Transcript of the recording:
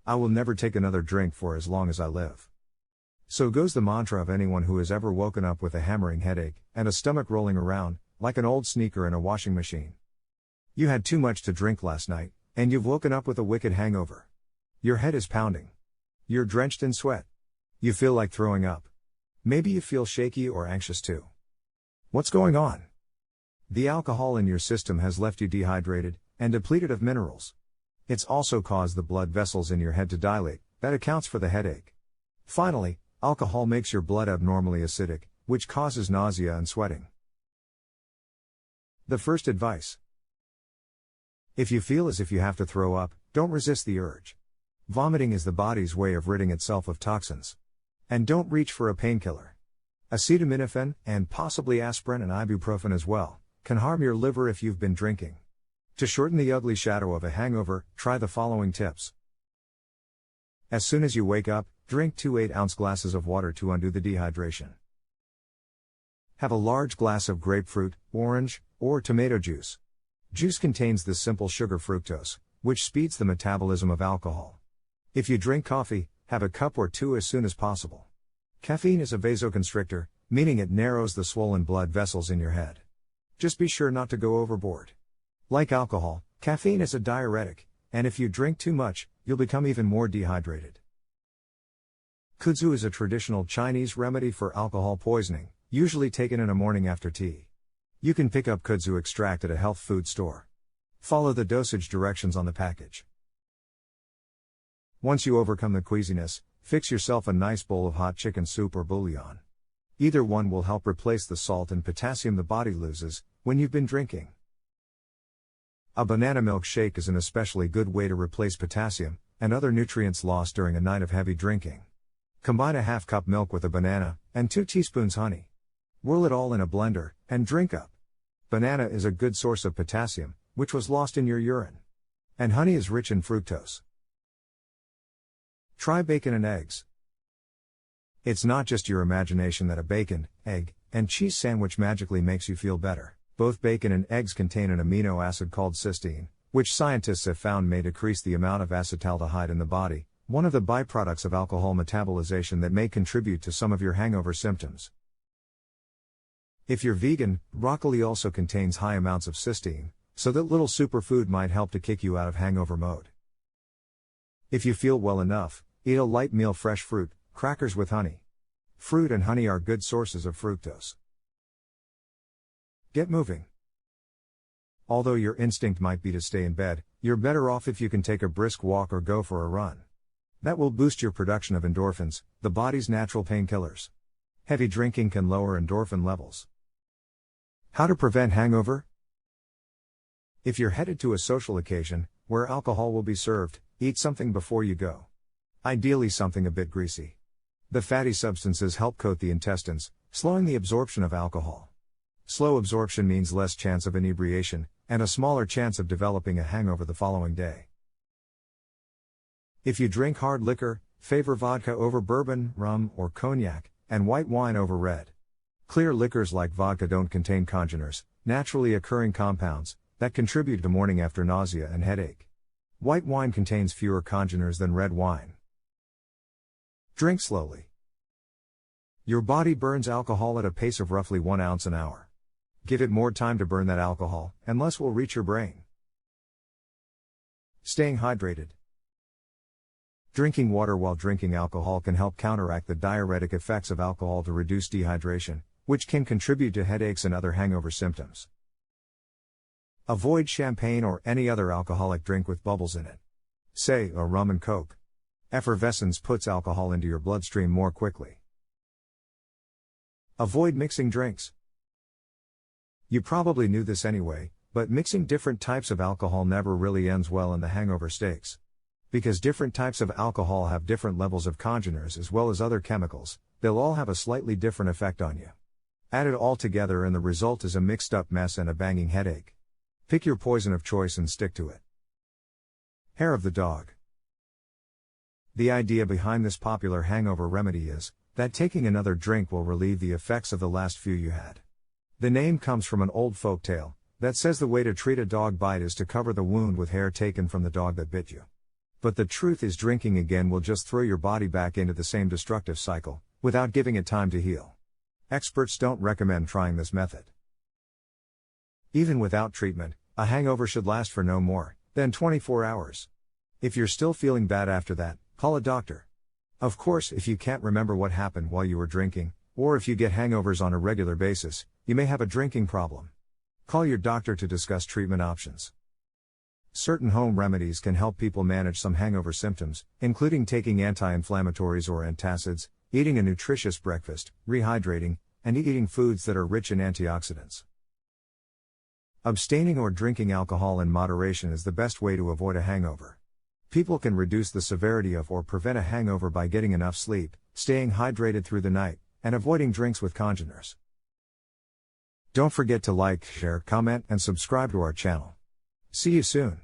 I will never take another drink for as long as I live. So goes the mantra of anyone who has ever woken up with a hammering headache, and a stomach rolling around, like an old sneaker in a washing machine. You had too much to drink last night, and you've woken up with a wicked hangover. Your head is pounding. You're drenched in sweat. You feel like throwing up. Maybe you feel shaky or anxious too. What's going on? The alcohol in your system has left you dehydrated, and depleted of minerals. It's also caused the blood vessels in your head to dilate, that accounts for the headache. Finally, alcohol makes your blood abnormally acidic, which causes nausea and sweating. The first advice. If you feel as if you have to throw up, don't resist the urge. Vomiting is the body's way of ridding itself of toxins. And don't reach for a painkiller. Acetaminophen, and possibly aspirin and ibuprofen as well, can harm your liver if you've been drinking. To shorten the ugly shadow of a hangover, try the following tips. As soon as you wake up, drink 2 8-ounce glasses of water to undo the dehydration. Have a large glass of grapefruit, orange, or tomato juice. Juice contains the simple sugar fructose, which speeds the metabolism of alcohol. If you drink coffee, have a cup or 2 as soon as possible. Caffeine is a vasoconstrictor, meaning it narrows the swollen blood vessels in your head. Just be sure not to go overboard. Like alcohol, caffeine is a diuretic, and if you drink too much, you'll become even more dehydrated. Kudzu is a traditional Chinese remedy for alcohol poisoning, usually taken in a morning after tea. You can pick up kudzu extract at a health food store. Follow the dosage directions on the package. Once you overcome the queasiness, fix yourself a nice bowl of hot chicken soup or bouillon. Either one will help replace the salt and potassium the body loses when you've been drinking. A banana milk shake is an especially good way to replace potassium and other nutrients lost during a night of heavy drinking. Combine a half cup milk with a banana and 2 teaspoons honey. Whirl it all in a blender and drink up. Banana is a good source of potassium, which was lost in your urine. And honey is rich in fructose. Try bacon and eggs. It's not just your imagination that a bacon, egg, and cheese sandwich magically makes you feel better. Both bacon and eggs contain an amino acid called cysteine, which scientists have found may decrease the amount of acetaldehyde in the body, one of the byproducts of alcohol metabolization that may contribute to some of your hangover symptoms. If you're vegan, broccoli also contains high amounts of cysteine, so that little superfood might help to kick you out of hangover mode. If you feel well enough, eat a light meal: fresh fruit, crackers with honey. Fruit and honey are good sources of fructose. Get moving. Although your instinct might be to stay in bed, you're better off if you can take a brisk walk or go for a run. That will boost your production of endorphins, the body's natural painkillers. Heavy drinking can lower endorphin levels. How to prevent hangover? If you're headed to a social occasion, where alcohol will be served, eat something before you go. Ideally something a bit greasy. The fatty substances help coat the intestines, slowing the absorption of alcohol. Slow absorption means less chance of inebriation, and a smaller chance of developing a hangover the following day. If you drink hard liquor, favor vodka over bourbon, rum, or cognac, and white wine over red. Clear liquors like vodka don't contain congeners, naturally occurring compounds, that contribute to morning after nausea and headache. White wine contains fewer congeners than red wine. Drink slowly. Your body burns alcohol at a pace of roughly 1 ounce an hour. Give it more time to burn that alcohol, and less will reach your brain. Staying hydrated. Drinking water while drinking alcohol can help counteract the diuretic effects of alcohol to reduce dehydration, which can contribute to headaches and other hangover symptoms. Avoid champagne or any other alcoholic drink with bubbles in it. Say, a rum and coke. Effervescence puts alcohol into your bloodstream more quickly. Avoid mixing drinks. You probably knew this anyway, but mixing different types of alcohol never really ends well in the hangover stakes. Because different types of alcohol have different levels of congeners as well as other chemicals, they'll all have a slightly different effect on you. Add it all together and the result is a mixed up mess and a banging headache. Pick your poison of choice and stick to it. Hair of the dog. The idea behind this popular hangover remedy is that taking another drink will relieve the effects of the last few you had. The name comes from an old folk tale that says the way to treat a dog bite is to cover the wound with hair taken from the dog that bit you. But the truth is, drinking again will just throw your body back into the same destructive cycle, without giving it time to heal. Experts don't recommend trying this method. Even without treatment, a hangover should last for no more than 24 hours. If you're still feeling bad after that, call a doctor. Of course, if you can't remember what happened while you were drinking, or if you get hangovers on a regular basis, you may have a drinking problem. Call your doctor to discuss treatment options. Certain home remedies can help people manage some hangover symptoms, including taking anti-inflammatories or antacids, eating a nutritious breakfast, rehydrating, and eating foods that are rich in antioxidants. Abstaining or drinking alcohol in moderation is the best way to avoid a hangover. People can reduce the severity of or prevent a hangover by getting enough sleep, staying hydrated through the night, and avoiding drinks with congeners. Don't forget to like, share, comment, and subscribe to our channel. See you soon.